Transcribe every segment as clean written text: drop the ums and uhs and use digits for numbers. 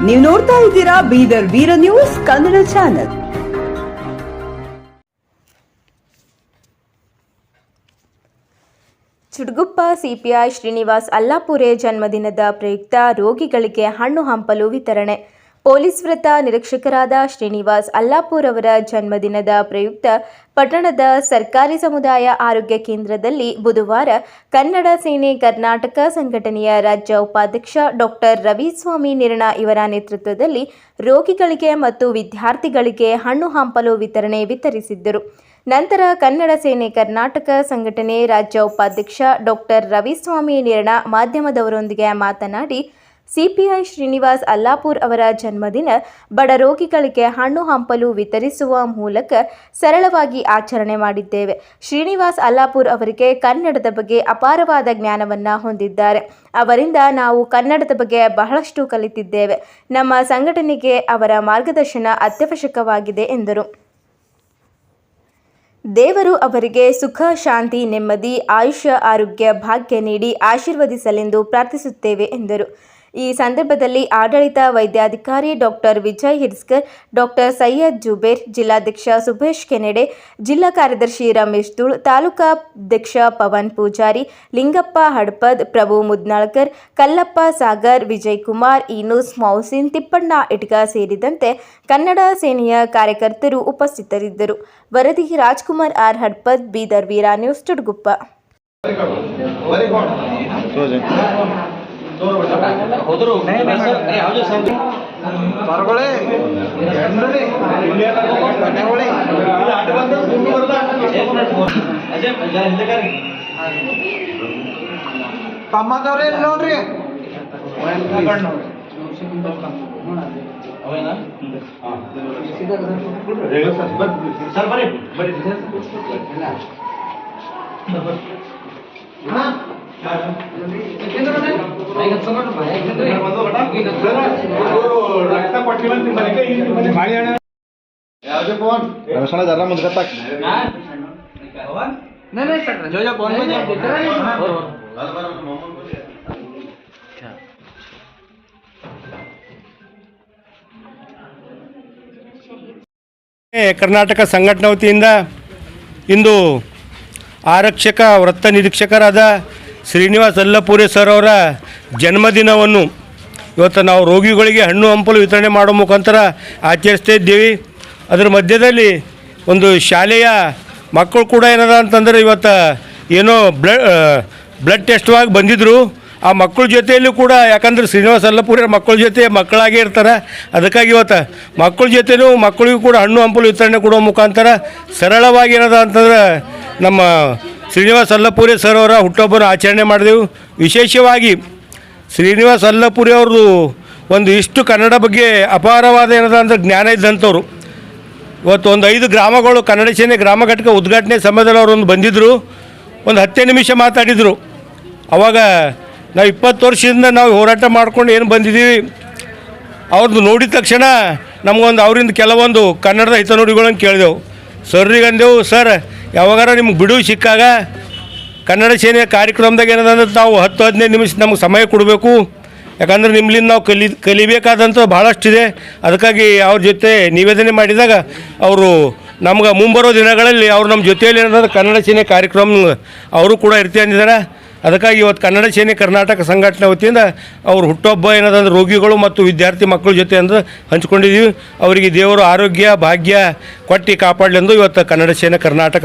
ನೀವು ನೋಡ್ತಾ ಇದ್ದೀರಾ Bidar Veera news Kannada channel. Chitaguppa CPI Srinivas Allapure ಜನ್ಮದಿನದ ಪ್ರಯುಕ್ತ ರೋಗಿಗಳಿಗೆ ಹಣ್ಣು ಹಂಪಲು ವಿತರಣೆ. ಪೊಲೀಸ್ ವೃತ್ತ ನಿರೀಕ್ಷಕರಾದ ಶ್ರೀನಿವಾಸ್ ಅಲ್ಲಾಪುರ್ ಅವರ ಜನ್ಮದಿನದ ಪ್ರಯುಕ್ತ ಪಟ್ಟಣದ ಸರ್ಕಾರಿ ಸಮುದಾಯ ಆರೋಗ್ಯ ಕೇಂದ್ರದಲ್ಲಿ ಬುಧವಾರ ಕನ್ನಡ ಸೇನೆ ಕರ್ನಾಟಕ ಸಂಘಟನೆಯ ರಾಜ್ಯ ಉಪಾಧ್ಯಕ್ಷ ಡಾಕ್ಟರ್ ರವಿಸ್ವಾಮಿ ನಿರ್ಣ ಇವರ ನೇತೃತ್ವದಲ್ಲಿ ರೋಗಿಗಳಿಗೆ ಮತ್ತು ವಿದ್ಯಾರ್ಥಿಗಳಿಗೆ ಹಣ್ಣು ಹಂಪಲು ವಿತರಣೆ ವಿತರಿಸಿದ್ದರು. ನಂತರ ಕನ್ನಡ ಸೇನೆ ಕರ್ನಾಟಕ ಸಂಘಟನೆ ರಾಜ್ಯ ಉಪಾಧ್ಯಕ್ಷ ಡಾಕ್ಟರ್ ರವಿಸ್ವಾಮಿ ನಿರ್ಣ ಮಾಧ್ಯಮದವರೊಂದಿಗೆ ಮಾತನಾಡಿ, ಸಿಪಿಐ ಶ್ರೀನಿವಾಸ್ ಅಲ್ಲಾಪುರ್ ಅವರ ಜನ್ಮದಿನ ಬಡ ರೋಗಿಗಳಿಗೆ ಹಣ್ಣು ಹಂಪಲು ವಿತರಿಸುವ ಮೂಲಕ ಸರಳವಾಗಿ ಆಚರಣೆ ಮಾಡಿದ್ದೇವೆ. ಶ್ರೀನಿವಾಸ್ ಅಲ್ಲಾಪುರ್ ಅವರಿಗೆ ಕನ್ನಡದ ಬಗ್ಗೆ ಅಪಾರವಾದ ಜ್ಞಾನವನ್ನು ಹೊಂದಿದ್ದಾರೆ. ಅವರಿಂದ ನಾವು ಕನ್ನಡದ ಬಗ್ಗೆ ಬಹಳಷ್ಟು ಕಲಿತಿದ್ದೇವೆ. ನಮ್ಮ ಸಂಘಟನೆಗೆ ಅವರ ಮಾರ್ಗದರ್ಶನ ಅತ್ಯವಶ್ಯಕವಾಗಿದೆ ಎಂದರು. ದೇವರು ಅವರಿಗೆ ಸುಖ, ಶಾಂತಿ, ನೆಮ್ಮದಿ, ಆಯುಷ್ಯ, ಆರೋಗ್ಯ, ಭಾಗ್ಯ ನೀಡಿ ಆಶೀರ್ವದಿಸಲೆಂದು ಪ್ರಾರ್ಥಿಸುತ್ತೇವೆ ಎಂದರು. ಈ ಸಂದರ್ಭದಲ್ಲಿ ಆಡಳಿತ ವೈದ್ಯಾಧಿಕಾರಿ ಡಾಕ್ಟರ್ ವಿಜಯ್ ಹಿರ್ಸ್ಕರ್, ಡಾಕ್ಟರ್ ಸೈಯದ್ ಜುಬೇರ್, ಜಿಲ್ಲಾಧ್ಯಕ್ಷ ಸುಭೇಶ್ ಕೆನೆಡೆ, ಜಿಲ್ಲಾ ಕಾರ್ಯದರ್ಶಿ ರಮೇಶ್ ಧೂಳ್, ತಾಲೂಕಾಧ್ಯಕ್ಷ ಪವನ್ ಪೂಜಾರಿ, ಲಿಂಗಪ್ಪ ಹಡ್ಪದ್, ಪ್ರಭು ಮುದ್ನಾಳ್ಕರ್, ಕಲ್ಲಪ್ಪ ಸಾಗರ್, ವಿಜಯ್ ಕುಮಾರ್, ಈನೂಸ್ ಮೌಸಿನ್, ತಿಪ್ಪಣ್ಣ ಇಟ್ಗ ಸೇರಿದಂತೆ ಕನ್ನಡ ಸೇನೆಯ ಕಾರ್ಯಕರ್ತರು ಉಪಸ್ಥಿತರಿದ್ದರು. ವರದಿ ರಾಜ್ಕುಮಾರ್ ಆರ್ ಹಡ್ಪದ್, ಬೀದರ್ ವೀರ ನ್ಯೂಸ್, ಚುಟಗುಪ್ಪ. ನೋಡ್ರಿ जरा मुदगत ಕರ್ನಾಟಕ ಸಂಘಟನೆ ವತಿಯಿಂದ ಇಂದು ಆರಕ್ಷಕ ವೃತ್ತ ನಿರೀಕ್ಷಕರಾದ ಶ್ರೀನಿವಾಸ್ ಅಲ್ಲಾಪುರೆ ಸರ್ ಅವರ ಜನ್ಮದಿನವನ್ನು ಇವತ್ತು ನಾವು ರೋಗಿಗಳಿಗೆ ಹಣ್ಣು ಹಂಪಲು ವಿತರಣೆ ಮಾಡೋ ಮುಖಾಂತರ ಆಚರಿಸ್ತಾ ಇದ್ದೀವಿ. ಅದರ ಮಧ್ಯದಲ್ಲಿ ಒಂದು ಶಾಲೆಯ ಮಕ್ಕಳು ಕೂಡ ಏನದ ಅಂತಂದರೆ ಇವತ್ತು ಏನೋ ಬ್ಲಡ್ ಟೆಸ್ಟ್ವಾಗಿ ಬಂದಿದ್ದರು. ಆ ಮಕ್ಕಳ ಜೊತೆಯಲ್ಲೂ ಕೂಡ, ಯಾಕಂದ್ರೆ ಶ್ರೀನಿವಾಸ್ ಅಲ್ಲಾಪುರೆ ಮಕ್ಕಳ ಜೊತೆ ಮಕ್ಕಳಾಗೇ ಇರ್ತಾರೆ. ಅದಕ್ಕಾಗಿ ಇವತ್ತು ಮಕ್ಕಳ ಜೊತೆನೂ ಮಕ್ಕಳಿಗೂ ಕೂಡ ಹಣ್ಣು ಹಂಪಲು ವಿತರಣೆ ಕೊಡೋ ಮುಖಾಂತರ ಸರಳವಾಗಿ ಏನದ ಅಂತಂದ್ರೆ ನಮ್ಮ ಶ್ರೀನಿವಾಸ್ ಅಲ್ಲಾಪುರೆ ಸರ್ ಅವರ ಹುಟ್ಟುಹಬ್ಬನ ಆಚರಣೆ ಮಾಡಿದೆವು. ವಿಶೇಷವಾಗಿ ಶ್ರೀನಿವಾಸ್ ಅಲ್ಲಾಪುರೆ ಅವ್ರದ್ದು ಒಂದು ಇಷ್ಟು ಕನ್ನಡ ಬಗ್ಗೆ ಅಪಾರವಾದ ಏನದ ಅಂದರೆ ಜ್ಞಾನ ಇದ್ದಂಥವ್ರು. ಇವತ್ತು ಒಂದು 5 ಗ್ರಾಮಗಳು ಕನ್ನಡ ಸೇನೆ ಗ್ರಾಮ ಘಟಕ ಉದ್ಘಾಟನೆ ಸಮಯದಲ್ಲಿ ಅವರು ಬಂದಿದ್ದರು. ಒಂದು 10 ನಿಮಿಷ ಮಾತಾಡಿದರು. ಆವಾಗ ನಾವು 20 ವರ್ಷದಿಂದ ನಾವು ಹೋರಾಟ ಮಾಡ್ಕೊಂಡು ಏನು ಬಂದಿದ್ದೀವಿ, ಅವ್ರದ್ದು ನೋಡಿದ ತಕ್ಷಣ ನಮಗೊಂದು ಅವರಿಂದ ಕೆಲವೊಂದು ಕನ್ನಡದ ಹಿತನುಡಿಗಳನ್ನು ಕೇಳಿದೆವು. ಸರ್ರಿಗೆ ಅಂದೆವು, ಸರ್ ಯಾವಾಗಾರ ನಿಮ್ಗೆ ಬಿಡುವು ಸಿಕ್ಕಾಗ ಕನ್ನಡ ಸೇನೆಯ ಕಾರ್ಯಕ್ರಮದಾಗ ಏನದಂದ್ರೆ ನಾವು 10-15 ನಿಮಿಷ ನಮಗೆ ಸಮಯ ಕೊಡಬೇಕು. ಯಾಕಂದ್ರೆ ನಿಮ್ಮಲಿಂದ ನಾವು ಕಲಿಬೇಕಾದಂಥ ಭಾಳಷ್ಟಿದೆ. ಅದಕ್ಕಾಗಿ ಅವ್ರ ಜೊತೆ ನಿವೇದನೆ ಮಾಡಿದಾಗ ಅವರು ನಮ್ಗೆ ಮುಂಬರೋ ದಿನಗಳಲ್ಲಿ ಅವ್ರು ನಮ್ಮ ಜೊತೆಯಲ್ಲಿ ಏನಂದ್ರೆ ಕನ್ನಡ ಸೇನೆ ಕಾರ್ಯಕ್ರಮ ಅವರು ಕೂಡ ಇರ್ತೀವಿ ಅಂದಿದ್ದಾರೆ. ಅದಕ್ಕಾಗಿ ಇವತ್ತು ಕನ್ನಡ ಸೇನೆ ಕರ್ನಾಟಕ ಸಂಘಟನೆ ವತಿಯಿಂದ ಅವ್ರ ಹುಟ್ಟುಹಬ್ಬ ಏನದಂದ್ರೆ ರೋಗಿಗಳು ಮತ್ತು ವಿದ್ಯಾರ್ಥಿ ಮಕ್ಕಳ ಜೊತೆ ಅಂದ್ರೆ ಹಂಚ್ಕೊಂಡಿದ್ದೀವಿ. ಅವರಿಗೆ ದೇವರು ಆರೋಗ್ಯ ಭಾಗ್ಯ ಕೊಟ್ಟು ಕಾಪಾಡಲೆಂದು ಇವತ್ತು ಕನ್ನಡ ಸೇನೆ ಕರ್ನಾಟಕ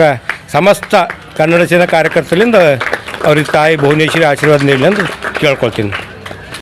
ಸಮಸ್ತ ಕನ್ನಡ ಸೇನೆ ಕಾರ್ಯಕರ್ತರಿಂದ ಅವ್ರಿಗೆ ತಾಯಿ ಭುವನೇಶ್ವರಿ ಆಶೀರ್ವಾದ ನೀಡಲಿ ಎಂದು ಕೇಳ್ಕೊಳ್ತೀನಿ.